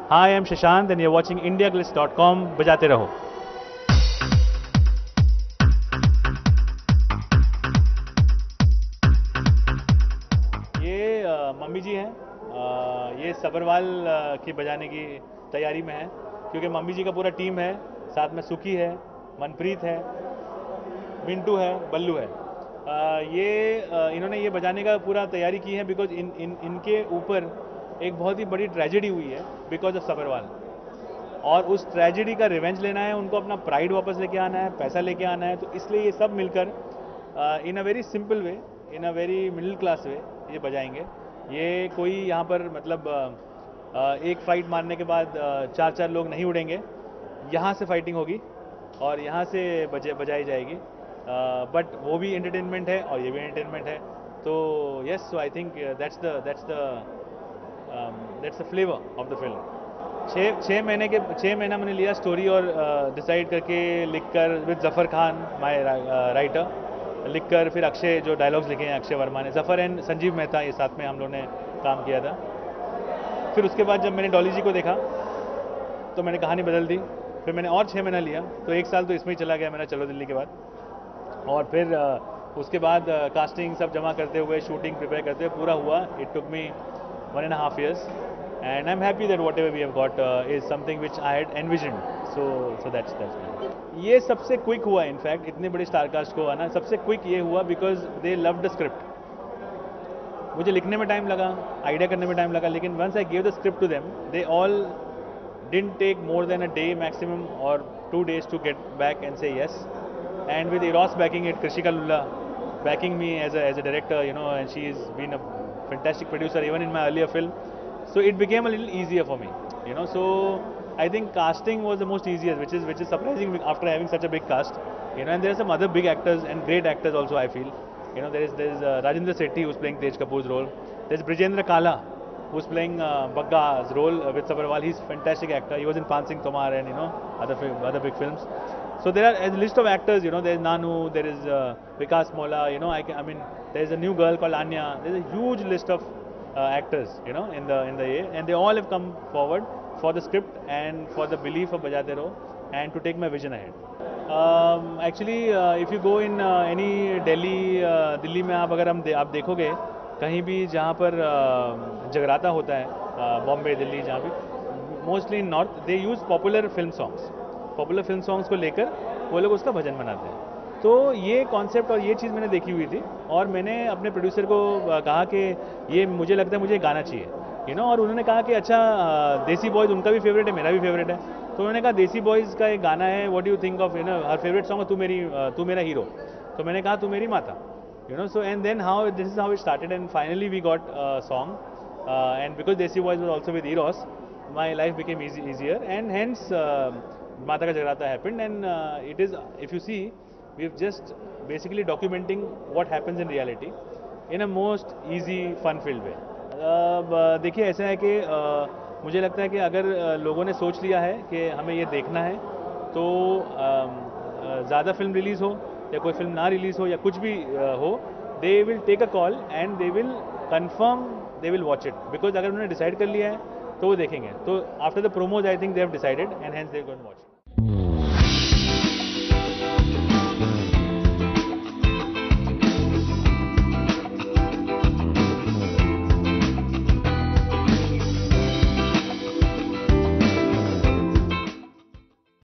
Hi, I'm Shashant and you're watching indiaglitz.com. बजाते रहो. ये मम्मी जी हैं. ये सब्रवाल की बजाने की तैयारी में है क्योंकि मम्मी जी का पूरा टीम है. साथ में सुखी है, मनप्रीत है, मिंटू है, बल्लू है. इन्होंने ये बजाने का पूरा तैयारी की है बिकॉज इनके ऊपर एक बहुत ही बड़ी ट्रेजेडी हुई है बिकॉज ऑफ सब्रवाल. और उस ट्रेजेडी का रिवेंज लेना है उनको, अपना प्राइड वापस लेके आना है, पैसा लेके आना है. तो इसलिए ये सब मिलकर in a very simple way, in a very middle class way ये बजाएंगे. ये कोई यहाँ पर मतलब एक फाइट मारने के बाद चार चार लोग नहीं उड़ेंगे. यहाँ से फाइटिंग होगी और यहाँ से बजाई जाएगी. बट वो भी एंटरटेनमेंट है और ये भी एंटरटेनमेंट है. तो yes, so I think that's the flavour of the film. 6 महीना मैंने लिया स्टोरी और डिसाइड करके, लिखकर with Zafar Khan my writer, लिखकर फिर अक्षय जो डायलॉग्स लिखे हैं अक्षय वर्मा ने, जफ़र एंड संजीव मेहता, ये साथ में हम लोगों ने काम किया था. फिर उसके बाद जब मैंने डॉली जी को देखा तो मैंने कहानी बदल दी. फिर मैंने और 6 महीना लिया, तो 1 साल तो इसमें ही चला गया मेरा चलो दिल्ली के बाद. और फिर उसके बाद कास्टिंग सब जमा करते हुए, शूटिंग प्रिपेयर करते हुए पूरा हुआ. It took me 1.5 years and I'm happy that whatever we have got is something which I had envisioned. So that's ये सबसे क्विक हुआ. इनफैक्ट इतने बड़े स्टारकास्ट को आना सबसे क्विक ये हुआ because they love the script. मुझे लिखने में टाइम लगा, आइडिया करने में टाइम लगा, लेकिन once I give the script to them, they all didn't take more than a day maximum or 2 days to get back and say yes. And with Eros backing it, Krishika Lulla backing me as a director, you know, and she's been a fantastic producer even in my earlier film. So it became a little easier for me, you know. So I think casting was the most easiest, which is surprising after having such a big cast, you know. And there are some other big actors and great actors also, I feel, you know. There is Rajendra Sethi who's playing Tej Kapoor's role. There's Brijendra Kala who's playing Bagga's role with Sabharwal. He's a fantastic actor. He was in Pan Singh Tomar and, you know, other big films. So there are a list of actors, you know. There's Nanu, there is Vikas Mola, you know. I mean, there's a new girl called Anya. There's a huge list of actors, you know, in the year, and they all have come forward for the script and for the belief of Bajate Raho and to take my vision ahead. Actually, if you go in any Delhi में आप देखोगे कहीं भी जहाँ पर जगराता होता है, बॉम्बे, दिल्ली, जहाँ भी, mostly in north, they use popular film songs को लेकर वो लोग उसका भजन बनाते हैं. तो ये कॉन्सेप्ट और ये चीज़ मैंने देखी हुई थी और मैंने अपने प्रोड्यूसर को कहा कि ये मुझे लगता है मुझे गाना चाहिए, यू नो. और उन्होंने कहा कि अच्छा, देसी बॉयज़ उनका भी फेवरेट है, मेरा भी फेवरेट है. तो उन्होंने कहा देसी बॉयज़ का एक गाना है, what do you think of, you know, her favourite song है तू मेरा हीरो. तो मैंने कहा तू मेरी माता, you know. So and then this is how it started, and finally we got a song, and because Desi Boys was also with Eros, my life became easier, and hence Mata Ka Jagrata happened. And it is, if you see, we've just basically documenting what happens in reality in a most easy fun filled way. देखिए ऐसा है कि मुझे लगता है कि अगर लोगों ने सोच लिया है कि हमें ये देखना है तो ज़्यादा फिल्म रिलीज़ हो या कोई फिल्म ना रिलीज हो या कुछ भी हो, they will take a call and they will confirm, they will watch it. Because अगर उन्होंने डिसाइड कर लिया है तो वो देखेंगे. तो after the promos I think they have decided and hence they going to watch.